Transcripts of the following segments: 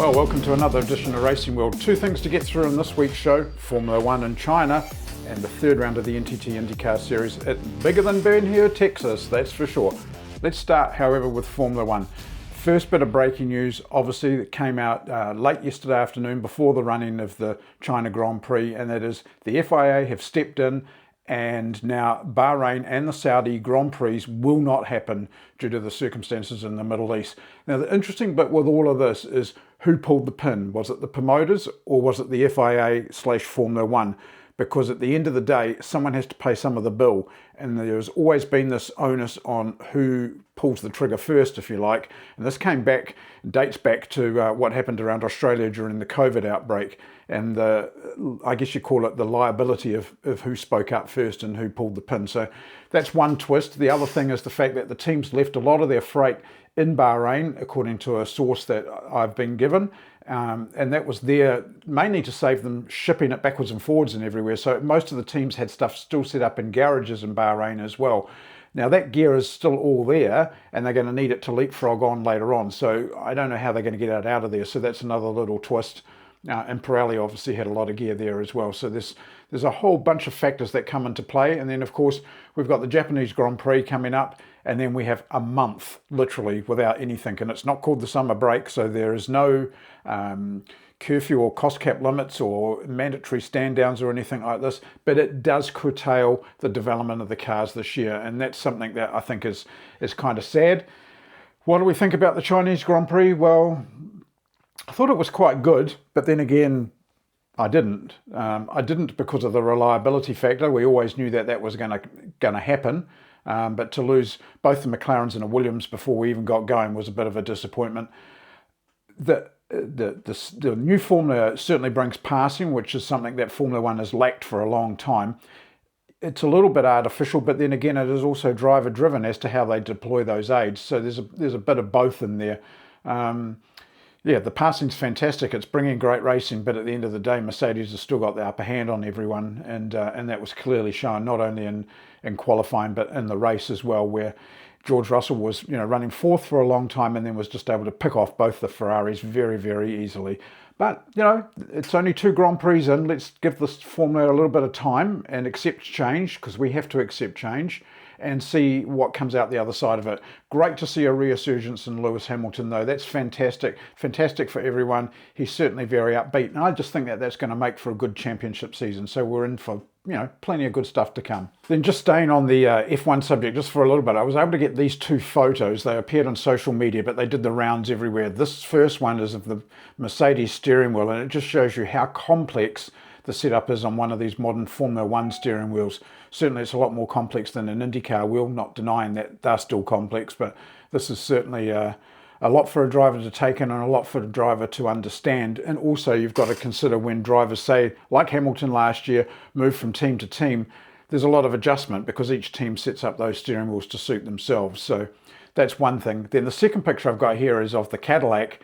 Well, welcome to another edition of Racing World. Two things to get through in this week's show: Formula 1 in China and the third round of the NTT INDYCAR series. It's bigger than Burn Hill, Texas, that's for sure. Let's start, however, with Formula 1. First bit of breaking news, obviously, that came out late yesterday afternoon before the running of the China Grand Prix, and that is the FIA have stepped in, and now Bahrain and the Saudi Grand Prix will not happen due to the circumstances in the Middle East. Now, the interesting bit with all of this is who pulled the pin. Was it the promoters or was it the FIA/Formula 1? Because at the end of the day, someone has to pay some of the bill, and there's always been this onus on who pulls the trigger first, if you like. And this dates back to what happened around Australia during the COVID outbreak, and I guess you call it the liability of who spoke up first and who pulled the pin. So that's one twist. The other thing is the fact that the teams left a lot of their freight in Bahrain, according to a source that I've been given. And that was there mainly to save them shipping it backwards and forwards and everywhere. So most of the teams had stuff still set up in garages in Bahrain as well. Now that gear is still all there, and they're going to need it to leapfrog on later on. So I don't know how they're going to get it out of there. So that's another little twist. And Pirelli obviously had a lot of gear there as well. So there's a whole bunch of factors that come into play. And then, of course, we've got the Japanese Grand Prix coming up. And then we have a month, literally, without anything. And it's not called the summer break, so there is no curfew or cost cap limits or mandatory stand downs or anything like this. But it does curtail the development of the cars this year. And that's something that I think is kind of sad. What do we think about the Chinese Grand Prix? Well, I thought it was quite good, but then again, I didn't. I didn't because of the reliability factor. We always knew that was going to happen. But to lose both the McLarens and the Williams before we even got going was a bit of a disappointment. The new formula certainly brings passing, which is something that Formula 1 has lacked for a long time. It's a little bit artificial, but then again, it is also driver driven as to how they deploy those aids. So there's a bit of both in there. Yeah, the passing's fantastic. It's bringing great racing, but at the end of the day, Mercedes has still got the upper hand on everyone, and that was clearly shown not only in qualifying but in the race as well, where George Russell was running fourth for a long time and then was just able to pick off both the Ferraris very, very easily. But it's only 2 Grand Prix in. Let's give this formula a little bit of time and accept change, because we have to accept change, and see what comes out the other side of it. Great to see a resurgence in Lewis Hamilton, though. That's fantastic. Fantastic for everyone. He's certainly very upbeat, and I just think that that's going to make for a good championship season. So we're in for plenty of good stuff to come. Then just staying on the F1 subject just for a little bit, I was able to get these 2 photos. They appeared on social media, but they did the rounds everywhere. This first one is of the Mercedes steering wheel, and it just shows you how complex the setup is on one of these modern Formula 1 steering wheels. Certainly it's a lot more complex than an IndyCar wheel, not denying that they're still complex, but this is certainly a lot for a driver to take in and a lot for a driver to understand. And also you've got to consider when drivers say, like Hamilton last year, move from team to team, there's a lot of adjustment because each team sets up those steering wheels to suit themselves. So that's one thing. Then the second picture I've got here is of the Cadillac.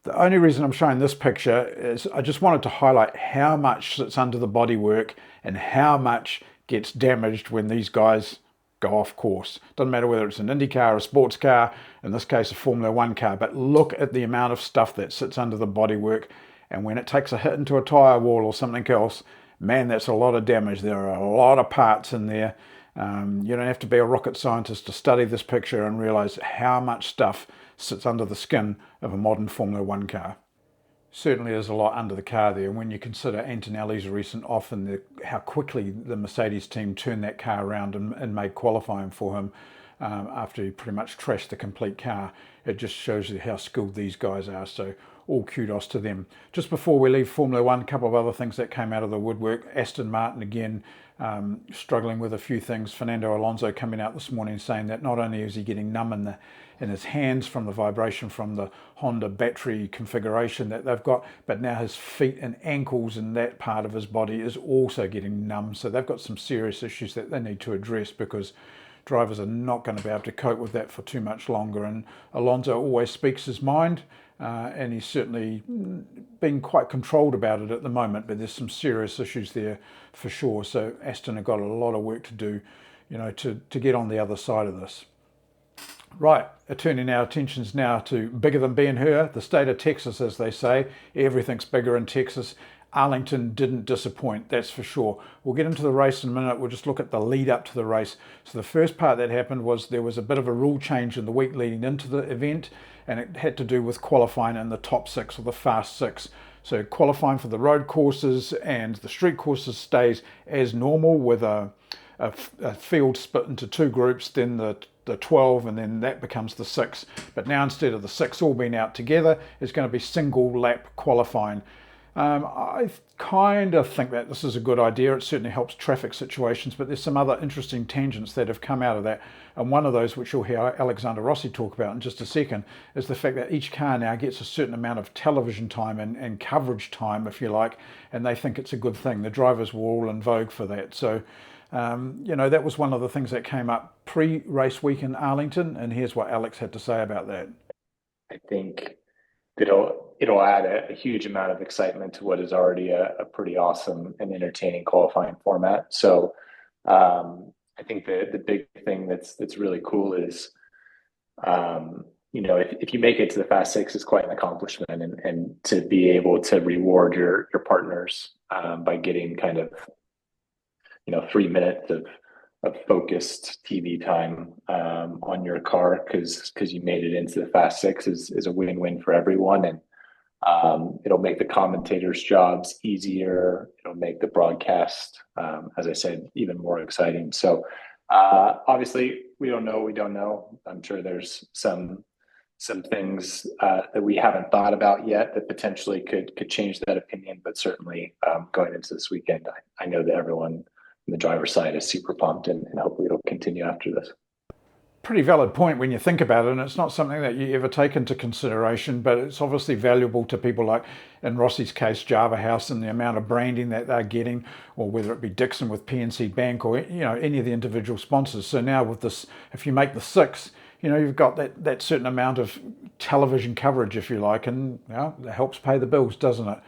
The only reason I'm showing this picture is I just wanted to highlight how much sits under the bodywork and how much gets damaged when these guys go off course. Doesn't matter whether it's an IndyCar or a sports car, in this case a Formula 1 car, but look at the amount of stuff that sits under the bodywork, and when it takes a hit into a tyre wall or something else, man, that's a lot of damage. There are a lot of parts in there. You don't have to be a rocket scientist to study this picture and realise how much stuff sits under the skin of a modern Formula 1 car. Certainly there's a lot under the car there. When you consider Antonelli's recent off and how quickly the Mercedes team turned that car around and made qualifying for him after he pretty much trashed the complete car, it just shows you how skilled these guys are. So all kudos to them. Just before we leave Formula 1, a couple of other things that came out of the woodwork. Aston Martin again struggling with a few things. Fernando Alonso coming out this morning saying that not only is he getting numb in his hands from the vibration from the Honda battery configuration that they've got, but now his feet and ankles and that part of his body is also getting numb. So they've got some serious issues that they need to address, because drivers are not going to be able to cope with that for too much longer. And Alonso always speaks his mind, and he's certainly been quite controlled about it at the moment, but there's some serious issues there for sure. So Aston have got a lot of work to do, to get on the other side of this. Right, turning our attentions now to bigger than Ben-Hur, the state of Texas, as they say. Everything's bigger in Texas. Arlington didn't disappoint, that's for sure. We'll get into the race in a minute. We'll just look at the lead up to the race. So the first part that happened was there was a bit of a rule change in the week leading into the event, and it had to do with qualifying in the top six, or the fast six. So qualifying for the road courses and the street courses stays as normal, with a field split into two groups, then the 12, and then that becomes the 6. But now, instead of the 6 all being out together, it's going to be single lap qualifying. I kind of think that this is a good idea. It certainly helps traffic situations, but there's some other interesting tangents that have come out of that. And one of those, which you'll hear Alexander Rossi talk about in just a second, is the fact that each car now gets a certain amount of television time and coverage time, if you like, and they think it's a good thing. The drivers were all in vogue for that. So that was one of the things that came up pre-race week in Arlington, and here's what Alex had to say about that. I think that it'll add a huge amount of excitement to what is already a pretty awesome and entertaining qualifying format. So I think the big thing that's really cool is if you make it to the Fast Six, is quite an accomplishment, and to be able to reward your partners by getting kind of 3 minutes of focused TV time on your car because you made it into the Fast Six is a win-win for everyone, and it'll make the commentators' jobs easier. It'll make the broadcast, as I said, even more exciting. So obviously, we don't know. We don't know. I'm sure there's some things that we haven't thought about yet that potentially could change that opinion. But certainly, going into this weekend, I know that everyone on the driver's side is super pumped, and hopefully it'll continue after this. Pretty valid point when you think about it, and it's not something that you ever take into consideration, but it's obviously valuable to people like, in Rossi's case, Java House, and the amount of branding that they're getting, or whether it be Dixon with PNC Bank, or any of the individual sponsors. So now with this, if you make the 6, you've got that certain amount of television coverage, if you like, and it helps pay the bills, doesn't it?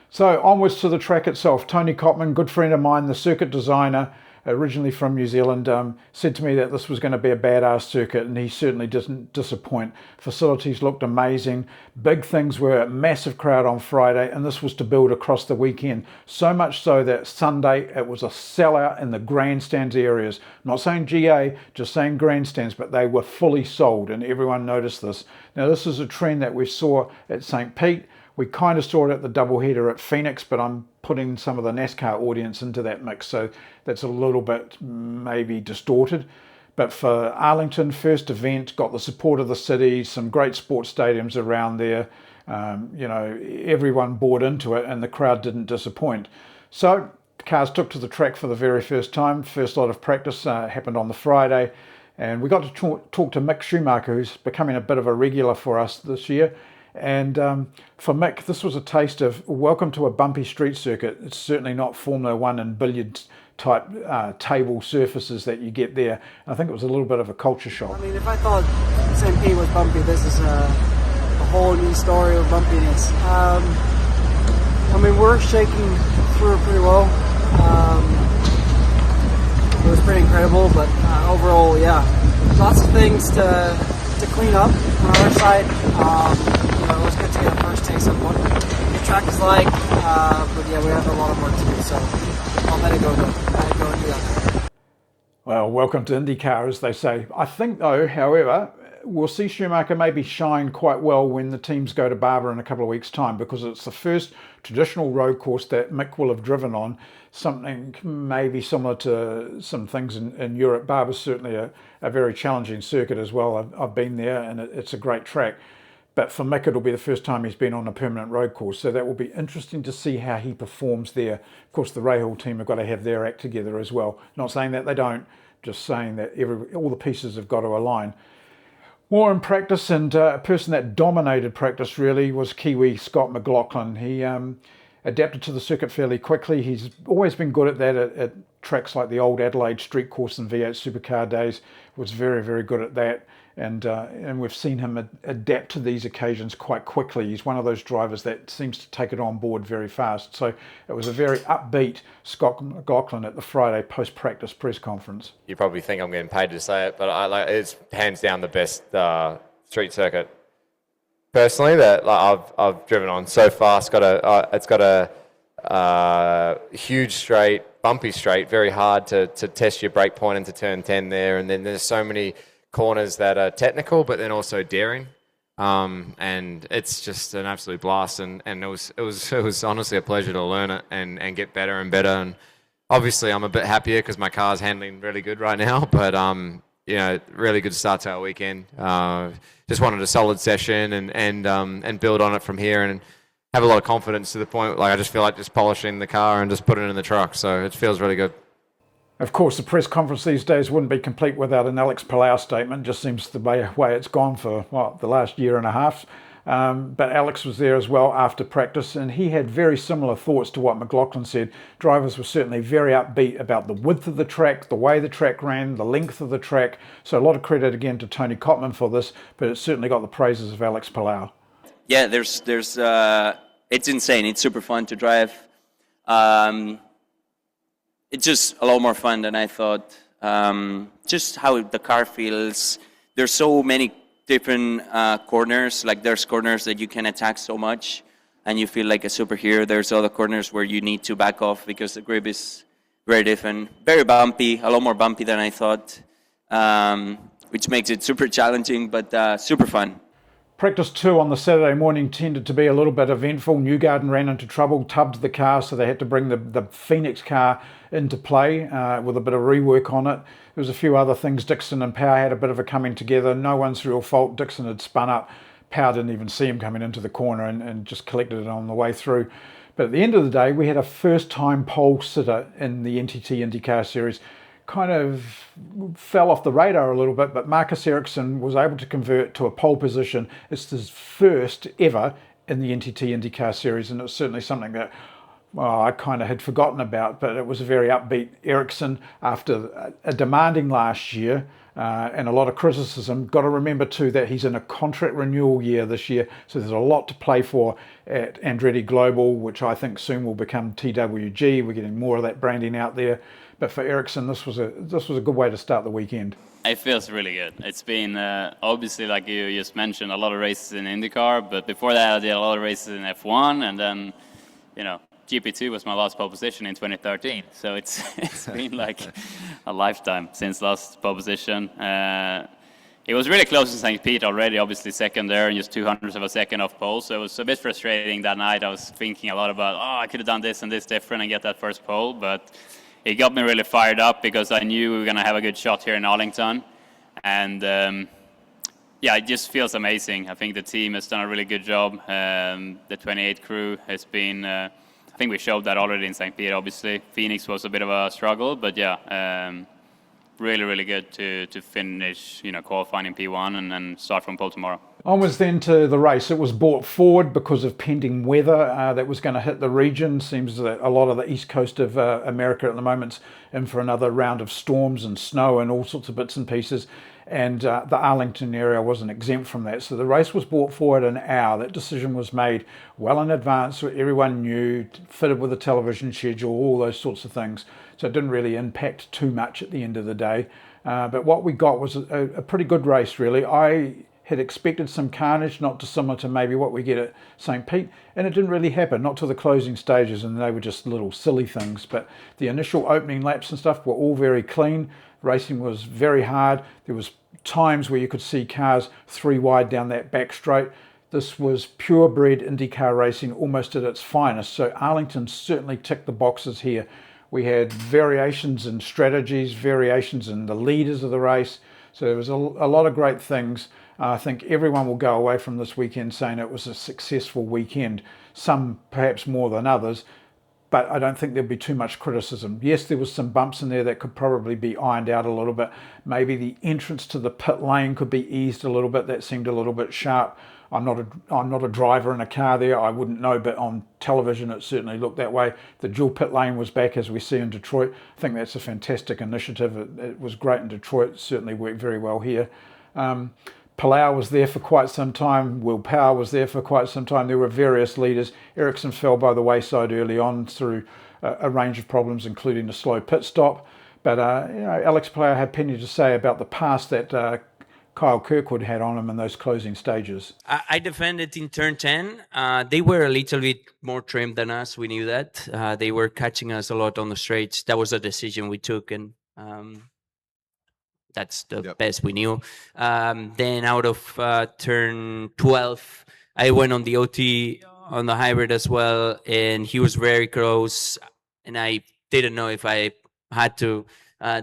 So onwards to the track itself. Tony Cotman, good friend of mine, the circuit designer, originally from New Zealand, said to me that this was going to be a badass circuit, and he certainly doesn't disappoint. Facilities looked amazing. Big things were a massive crowd on Friday, and this was to build across the weekend. So much so that Sunday it was a sellout in the grandstands areas. I'm not saying GA, just saying grandstands, but they were fully sold, and everyone noticed this. Now, this is a trend that we saw at St. Pete. We kind of saw it at the doubleheader at Phoenix, but I'm putting some of the NASCAR audience into that mix, so that's a little bit maybe distorted. But for Arlington, first event, got the support of the city, some great sports stadiums around there. Everyone bought into it, and the crowd didn't disappoint. So the cars took to the track for the very first time. First lot of practice happened on the Friday, and we got to talk to Mick Schumacher, who's becoming a bit of a regular for us this year. And for Mick, this was a taste of welcome to a bumpy street circuit. It's certainly not Formula One and billiards type table surfaces that you get there. I think it was a little bit of a culture shock. I mean, if I thought St. Pete was bumpy, this is a whole new story of bumpiness. We're shaking through it pretty well. It was pretty incredible, but overall, yeah, lots of things to clean up on our side. It was good to get a first taste of what the track is like, but yeah, we have a lot of work to do, so I'll let it go and do that. Well, welcome to INDYCAR, as they say. I think, though, however, we'll see Schumacher maybe shine quite well when the teams go to Barber in a couple of weeks' time, because it's the first traditional road course that Mick will have driven on, something maybe similar to some things in Europe. Barber's certainly a very challenging circuit as well. I've been there, and it's a great track. But for Mick, it'll be the first time he's been on a permanent road course, so that will be interesting to see how he performs there. Of course, the Rahal team have got to have their act together as well. Not saying that they don't, just saying that all the pieces have got to align. More in practice, and a person that dominated practice really was Kiwi Scott McLaughlin. adapted to the circuit fairly quickly. He's always been good at that at tracks like the old Adelaide Street Course and V8 Supercar days. Was very, very good at that. And we've seen him adapt to these occasions quite quickly. He's one of those drivers that seems to take it on board very fast. So it was a very upbeat Scott McLaughlin at the Friday post-practice press conference. You probably think I'm getting paid to say it, but it's hands down the best street circuit personally that I've driven on so far. It's got a huge straight, bumpy straight, very hard to test your brake point into turn 10 there, and then there's so many corners that are technical but then also daring, and it's just an absolute blast, and it was honestly a pleasure to learn it and get better and better. And obviously I'm a bit happier because my car's handling really good right now, but really good start to our weekend. Just wanted a solid session and build on it from here and have a lot of confidence to the point I just feel like just polishing the car and just putting it in the truck, so it feels really good. Of course, the press conference these days wouldn't be complete without an Alex Palou statement. Just seems the way it's gone for, the last year and a half. But Alex was there as well after practice, and he had very similar thoughts to what McLaughlin said. Drivers were certainly very upbeat about the width of the track, the way the track ran, the length of the track. So a lot of credit again to Tony Cotman for this, but it certainly got the praises of Alex Palou. Yeah, there's it's insane. It's super fun to drive. It's just a lot more fun than I thought. Just how the car feels. There's so many different corners. Like there's corners that you can attack so much and you feel like a superhero. There's other corners where you need to back off because the grip is very different. Very bumpy, a lot more bumpy than I thought, which makes it super challenging, but super fun. Practice 2 on the Saturday morning tended to be a little bit eventful. Newgarden ran into trouble, tubbed the car, so they had to bring the Phoenix car into play with a bit of rework on it. There was a few other things. Dixon and Power had a bit of a coming together. No one's real fault. Dixon had spun up. Power didn't even see him coming into the corner and just collected it on the way through. But at the end of the day, we had a first-time pole sitter in the NTT IndyCar Series. Kind of fell off the radar a little bit, but Marcus Ericsson was able to convert to a pole position. It's his first ever in the NTT IndyCar Series, and it's certainly something that I kind of had forgotten about, but it was a very upbeat Ericsson after a demanding last year and a lot of criticism. Got to remember too that he's in a contract renewal year this year, so there's a lot to play for at Andretti Global, which I think soon will become TWG. We're getting more of that branding out there. But for Ericsson, this was a good way to start the weekend. It feels really good. It's been obviously, like you just mentioned, a lot of races in IndyCar, but before that I did a lot of races in F1, and then GP2 was my last pole position in 2013. So it's been like a lifetime since last pole position. It was really close to St. Pete already, obviously second there, and just 200ths of a second off pole. So it was a bit frustrating that night. I was thinking a lot about, I could have done this and this different and get that first pole, but it got me really fired up because I knew we were going to have a good shot here in Arlington. And it just feels amazing. I think the team has done a really good job. The 28 crew has been, I think we showed that already in St. Pete, obviously. Phoenix was a bit of a struggle, but really, really good to finish, qualifying in P1 and then start from pole tomorrow. Onwards then to the race. It was brought forward because of pending weather that was going to hit the region. Seems that a lot of the east coast of America at the moment's in for another round of storms and snow and all sorts of bits and pieces. And the Arlington area wasn't exempt from that. So the race was brought forward an hour. That decision was made well in advance, so everyone knew, fitted with a television schedule, all those sorts of things. So it didn't really impact too much at the end of the day. But what we got was a pretty good race, really. I had expected some carnage, not dissimilar to maybe what we get at St. Pete, and it didn't really happen, not till the closing stages, and they were just little silly things. But the initial opening laps and stuff were all very clean. Racing was very hard. There was times where you could see cars 3 wide down that back straight. This was purebred IndyCar racing almost at its finest. So Arlington certainly ticked the boxes here. We had variations in strategies, variations in the leaders of the race. So there was a lot of great things. I think everyone will go away from this weekend saying it was a successful weekend, some perhaps more than others. but I don't think there'd be too much criticism. Yes, there was some bumps in there that could probably be ironed out a little bit. Maybe the entrance to the pit lane could be eased a little bit. That seemed a little bit sharp. I'm not a driver in a car there. I wouldn't know, but on television it certainly looked that way. The dual pit lane was back, as we see in Detroit. I think that's a fantastic initiative. It was great in Detroit. It certainly worked very well here. Palou was there for quite some time. Will Power was there for quite some time. There were various leaders. Ericsson fell by the wayside early on through a range of problems, including a slow pit stop. But Alex Palou had plenty to say about the pass that Kyle Kirkwood had on him in those closing stages. I defended in turn 10. They were a little bit more trimmed than us. We knew that. They were catching us a lot on the straights. That was a decision we took, and that's the best we knew. Then out of turn 12, I went on the OT on the hybrid as well, and he was very close, and I didn't know if I had to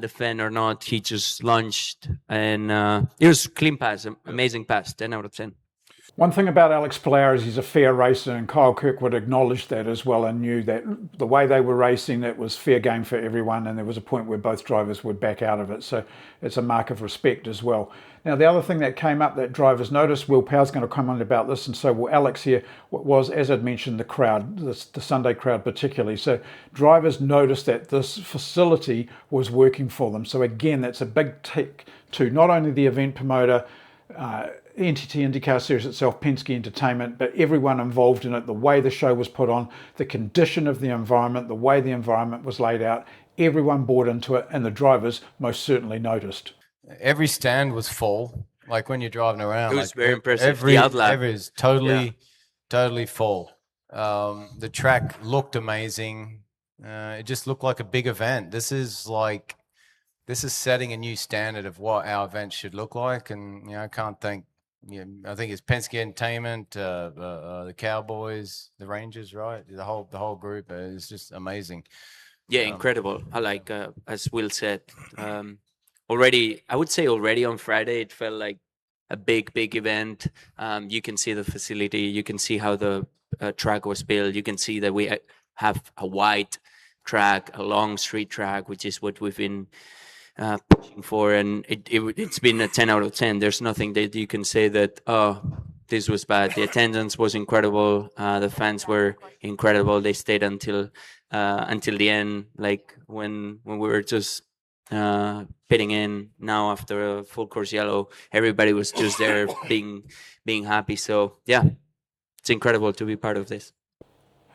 defend or not. He just lunged, and it was clean pass, amazing pass, 10 out of 10. One thing about Alex Palou is he's a fair racer, and Kyle Kirkwood acknowledged that as well and knew that the way they were racing, it was fair game for everyone, and there was a point where both drivers would back out of it. So it's a mark of respect as well. Now, the other thing that came up that drivers noticed, Will Power's going to comment about this, and so will Alex here, was, as I'd mentioned, the crowd, the Sunday crowd particularly. So drivers noticed that this facility was working for them. So again, that's a big tick to not only the event promoter, NTT IndyCar Series itself, Penske Entertainment, but everyone involved in it, the way the show was put on, the condition of the environment, the way the environment was laid out, everyone bought into it, and the drivers most certainly noticed. Every stand was full. Like when you're driving around, It was very impressive. Every The outlap. every is totally full. The track looked amazing. It just looked like a big event. This is setting a new standard of what our event should look like, and I can't think. I think it's Penske Entertainment, the Cowboys, the Rangers, right? The whole group is just amazing. Yeah, incredible. I like, as Will said, already on Friday, it felt like a big event. You can see the facility. You can see how the track was built. You can see that we have a wide track, a long street track, which is what we've been pushing for, and it's been a 10 out of 10. There's nothing that you can say that, oh, this was bad. The attendance was incredible. The fans were incredible. They stayed until the end, like when we were just pitting in now after a full course yellow. Everybody was just there being happy. So yeah, it's incredible to be part of this.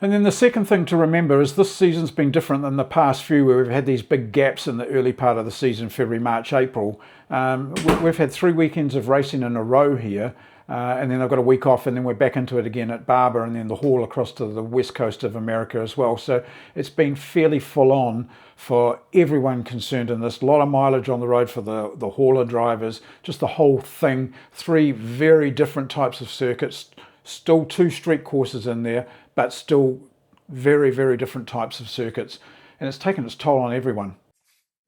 And then the second thing to remember is this season's been different than the past few, where we've had these big gaps in the early part of the season, February, March, April. We've had 3 weekends of racing in a row here, and then I've got a week off, and then we're back into it again at Barber, and then the haul across to the west coast of America as well. So it's been fairly full on for everyone concerned in this. A lot of mileage on the road for the hauler drivers, just the whole thing. 3 very different types of circuits, still 2 street courses in there, but still very, very different types of circuits. And it's taken its toll on everyone.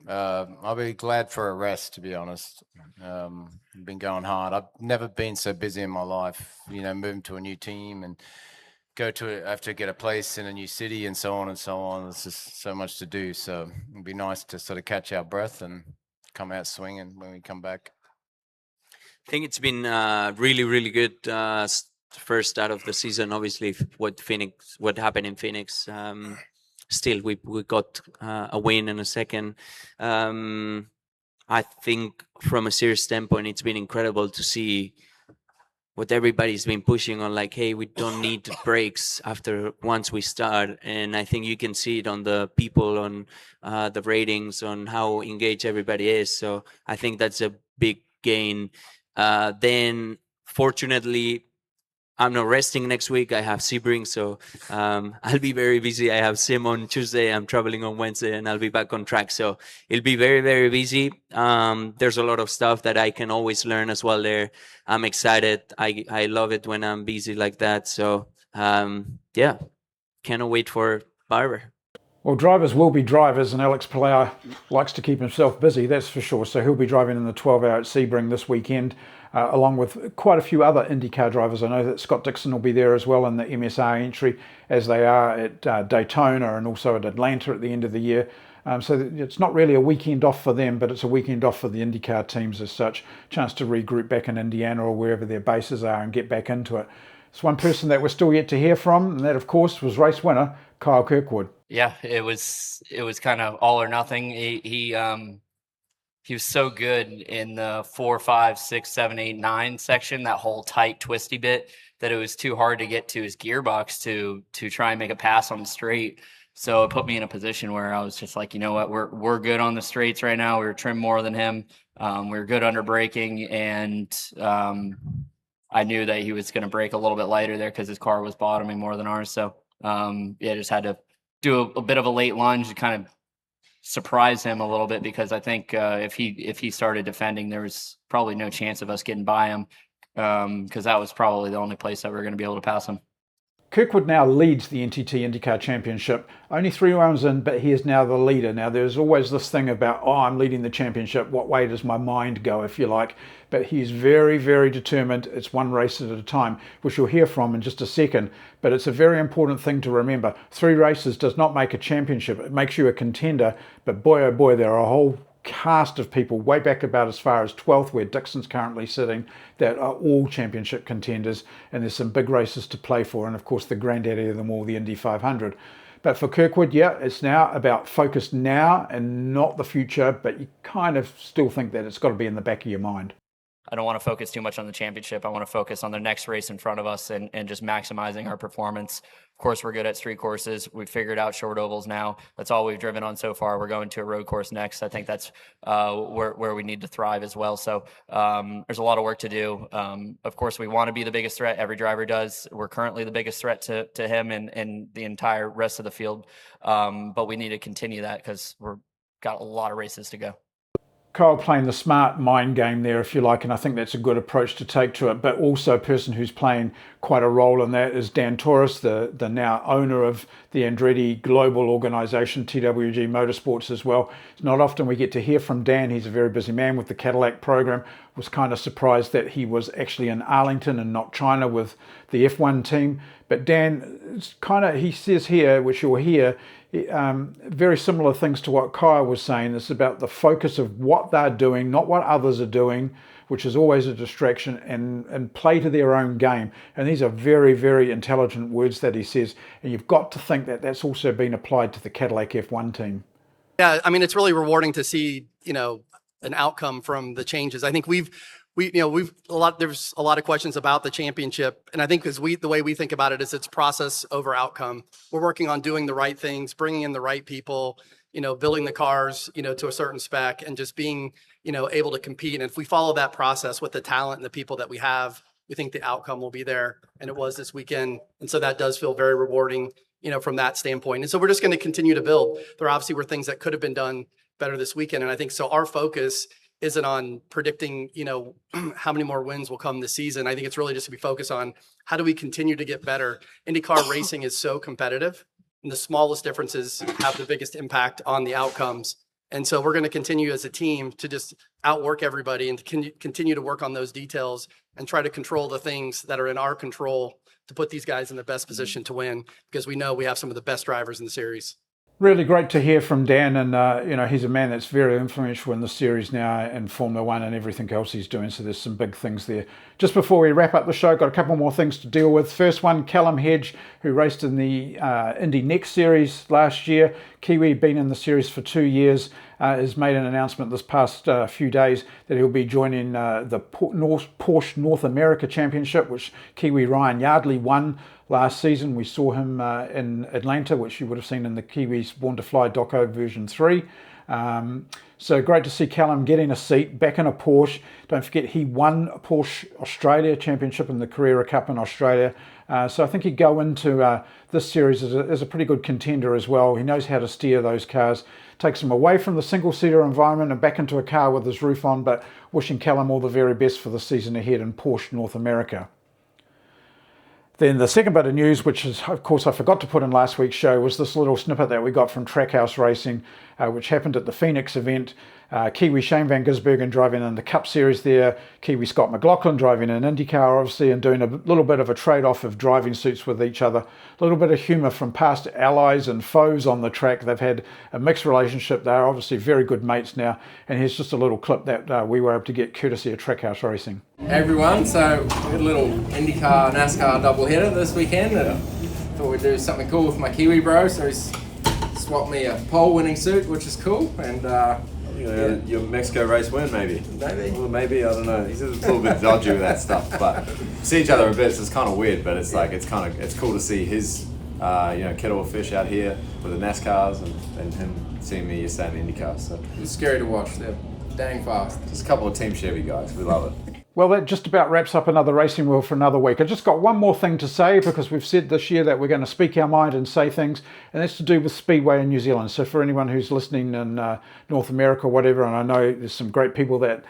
I'll be glad for a rest, to be honest. I've been going hard. I've never been so busy in my life, moving to a new team and have to get a place in a new city and so on and so on. There's just so much to do. So it'd be nice to sort of catch our breath and come out swinging when we come back. I think it's been really, really good first start of the season. Obviously, what happened in Phoenix. Still, we got a win in a second. I think from a serious standpoint, it's been incredible to see what everybody's been pushing on. Like, hey, we don't need breaks once we start, and I think you can see it on the people, on the ratings, on how engaged everybody is. So I think that's a big gain. Then, fortunately, I'm not resting next week. I have Sebring, so I'll be very busy. I have Sim on Tuesday. I'm traveling on Wednesday, and I'll be back on track. So it'll be very, very busy. There's a lot of stuff that I can always learn as well there. I'm excited. I love it when I'm busy like that. So, yeah, cannot wait for Barber. Well, drivers will be drivers, and Alex Palou likes to keep himself busy, that's for sure. So he'll be driving in the 12-hour at Sebring this weekend. along with quite a few other IndyCar drivers. I know that Scott Dixon will be there as well in the MSR entry, as they are at Daytona and also at Atlanta at the end of the year. So it's not really a weekend off for them, but it's a weekend off for the IndyCar teams as such. Chance to regroup back in Indiana or wherever their bases are and get back into it. It's one person that we're still yet to hear from, and that, of course, was race winner Kyle Kirkwood. Yeah, it was kind of all or nothing. He was so good in the 4, 5, 6, 7, 8, 9 section, that whole tight twisty bit, that it was too hard to get to his gearbox to try and make a pass on the straight. So it put me in a position where I was just like, you know what, we're good on the straights right now. We're trimmed more than him. We're good under braking, and I knew that he was going to brake a little bit lighter there because his car was bottoming more than ours. So just had to do a bit of a late lunge to kind of surprise him a little bit, because I think if he started defending, there was probably no chance of us getting by him, because that was probably the only place that we were going to be able to pass him. Kirkwood now leads the NTT IndyCar Championship. Only 3 rounds in, but he is now the leader. Now, there's always this thing about, I'm leading the championship. What way does my mind go, if you like? But he's very, very determined. It's one race at a time, which you'll hear from in just a second. But it's a very important thing to remember. 3 races does not make a championship. It makes you a contender. But boy, oh boy, there are a whole cast of people way back about as far as 12th, where Dixon's currently sitting, that are all championship contenders, and there's some big races to play for, and of course the granddaddy of them all, the Indy 500. But for Kirkwood, yeah, it's now about focus now and not the future, but you kind of still think that it's got to be in the back of your mind. I don't want to focus too much on the championship. I want to focus on the next race in front of us and just maximizing our performance. Of course, we're good at street courses. We've figured out short ovals now. That's all we've driven on so far. We're going to a road course next. I think that's where we need to thrive as well. So there's a lot of work to do. Of course, we want to be the biggest threat. Every driver does. We're currently the biggest threat to him and the entire rest of the field. But we need to continue that because we've got a lot of races to go. Kyle playing the smart mind game there, if you like, and I think that's a good approach to take to it. But also a person who's playing quite a role in that is Dan Torres, the now owner of the Andretti global organisation, TWG Motorsports as well. It's not often we get to hear from Dan. He's a very busy man with the Cadillac program. Was kind of surprised that he was actually in Arlington and not China with the F1 team. But Dan, it's kind of, he says here, which you'll hear, very similar things to what Kyle was saying. It's about the focus of what they're doing, not what others are doing, which is always a distraction, and play to their own game. And these are very, very intelligent words that he says. And you've got to think that that's also been applied to the Cadillac F1 team. Yeah, I mean, it's really rewarding to see, an outcome from the changes. I think there's a lot of questions about the championship, and I think the way we think about it is it's process over outcome. We're working on doing the right things, bringing in the right people, building the cars, to a certain spec, and just being, able to compete. And if we follow that process with the talent and the people that we have, we think the outcome will be there. And it was this weekend, and so that does feel very rewarding, from that standpoint. And so we're just going to continue to build. There obviously were things that could have been done better this weekend, and I think so. Our focus isn't on predicting, how many more wins will come this season. I think it's really just to be focused on how do we continue to get better. IndyCar racing is so competitive, and the smallest differences have the biggest impact on the outcomes. And so we're going to continue as a team to just outwork everybody and to continue to work on those details and try to control the things that are in our control to put these guys in the best position to win, because we know we have some of the best drivers in the series. Really great to hear from Dan, and he's a man that's very influential in the series now and Formula One and everything else he's doing, so there's some big things there. Just before we wrap up the show, got a couple more things to deal with. First one, Callum Hedge, who raced in the Indy Next Series last year. Kiwi, been in the series for 2 years, has made an announcement this past few days that he'll be joining the Porsche North America Championship, which Kiwi Ryan Yardley won last season. We saw him in Atlanta, which you would have seen in the Kiwis Born to Fly doco version 3. So great to see Callum getting a seat back in a Porsche. Don't forget he won a Porsche Australia Championship in the Carrera Cup in Australia. So I think he'd go into this series as a pretty good contender as well. He knows how to steer those cars. Takes him away from the single-seater environment and back into a car with his roof on, but wishing Callum all the very best for the season ahead in Porsche North America. Then the second bit of news, which is, of course, I forgot to put in last week's show, was this little snippet that we got from Trackhouse Racing, which happened at the Phoenix event. Kiwi Shane van Gisbergen driving in the Cup Series there, Kiwi Scott McLaughlin driving in INDYCAR obviously, and doing a little bit of a trade-off of driving suits with each other. A little bit of humour from past allies and foes on the track. They've had a mixed relationship. They're obviously very good mates now, and here's just a little clip that we were able to get courtesy of Trackhouse Racing. Hey everyone, so we had a little INDYCAR NASCAR doubleheader this weekend, and I thought we'd do something cool with my Kiwi bro, so he's swapped me a pole winning suit, which is cool, and your Mexico race win, maybe. Well, maybe, I don't know. He's a little bit dodgy with that stuff, but see each other a bit, so it's kind of weird, but it's like, it's cool to see his, kettle of fish out here with the NASCARs and him seeing me yesterday in INDYCAR, so. It's scary to watch, they're dang fast. Just a couple of Team Chevy guys, we love it. Well, that just about wraps up another Racing World for another week. I just got one more thing to say, because we've said this year that we're going to speak our mind and say things, and that's to do with Speedway in New Zealand. So for anyone who's listening in North America or whatever, and I know there's some great people that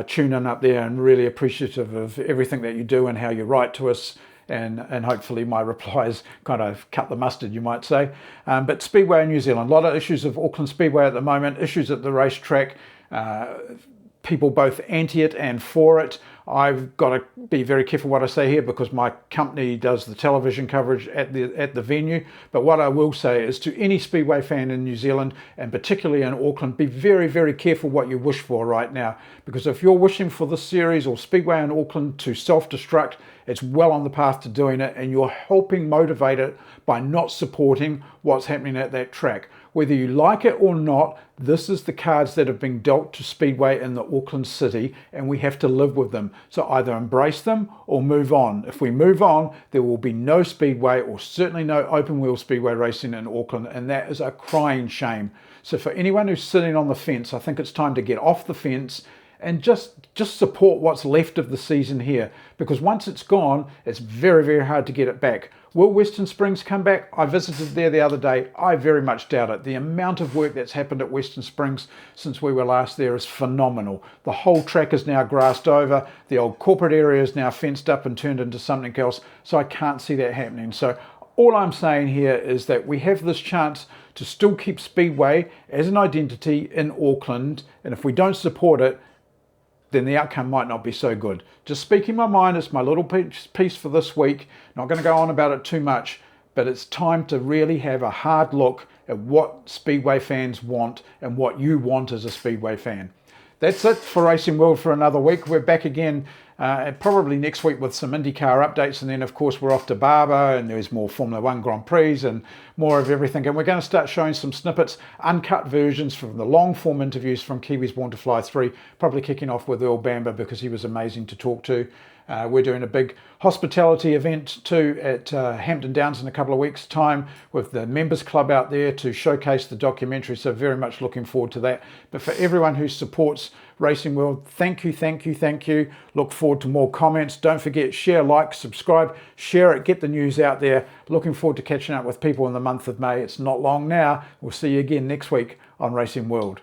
tune in up there and really appreciative of everything that you do and how you write to us, and hopefully my replies kind of cut the mustard, you might say. But Speedway in New Zealand, a lot of issues of Auckland Speedway at the moment, issues at the racetrack, people both anti it and for it. I've got to be very careful what I say here, because my company does the television coverage at the venue. But what I will say is, to any Speedway fan in New Zealand, and particularly in Auckland, be very, very careful what you wish for right now. Because if you're wishing for this series or Speedway in Auckland to self-destruct, it's well on the path to doing it, and you're helping motivate it by not supporting what's happening at that track. Whether you like it or not, this is the cards that have been dealt to Speedway in the Auckland city, and we have to live with them. So either embrace them or move on. If we move on, there will be no Speedway, or certainly no open wheel Speedway racing in Auckland, and that is a crying shame. So for anyone who's sitting on the fence, I think it's time to get off the fence and just support what's left of the season here, because once it's gone, it's very, very hard to get it back. Will Western Springs come back? I visited there the other day. I very much doubt it. The amount of work that's happened at Western Springs since we were last there is phenomenal. The whole track is now grassed over. The old corporate area is now fenced up and turned into something else. So I can't see that happening. So all I'm saying here is that we have this chance to still keep Speedway as an identity in Auckland. And if we don't support it, then the outcome might not be so good. Just speaking my mind, it's my little piece for this week. Not going to go on about it too much, but it's time to really have a hard look at what Speedway fans want and what you want as a Speedway fan. That's it for Racing World for another week. We're back again probably next week with some INDYCAR updates, and then of course we're off to Barber, and there's more Formula 1 Grand Prix and more of everything, and we're going to start showing some snippets, uncut versions from the long form interviews from Kiwis Born to Fly 3, probably kicking off with Earl Bamber because he was amazing to talk to. We're doing a big hospitality event too at Hampton Downs in a couple of weeks' time with the members club out there to showcase the documentary, so very much looking forward to that. But for everyone who supports Racing World, thank you, thank you, thank you. Look forward to more comments. Don't forget, share, like, subscribe, share it, get the news out there. Looking forward to catching up with people in the month of May. It's not long now. We'll see you again next week on Racing World.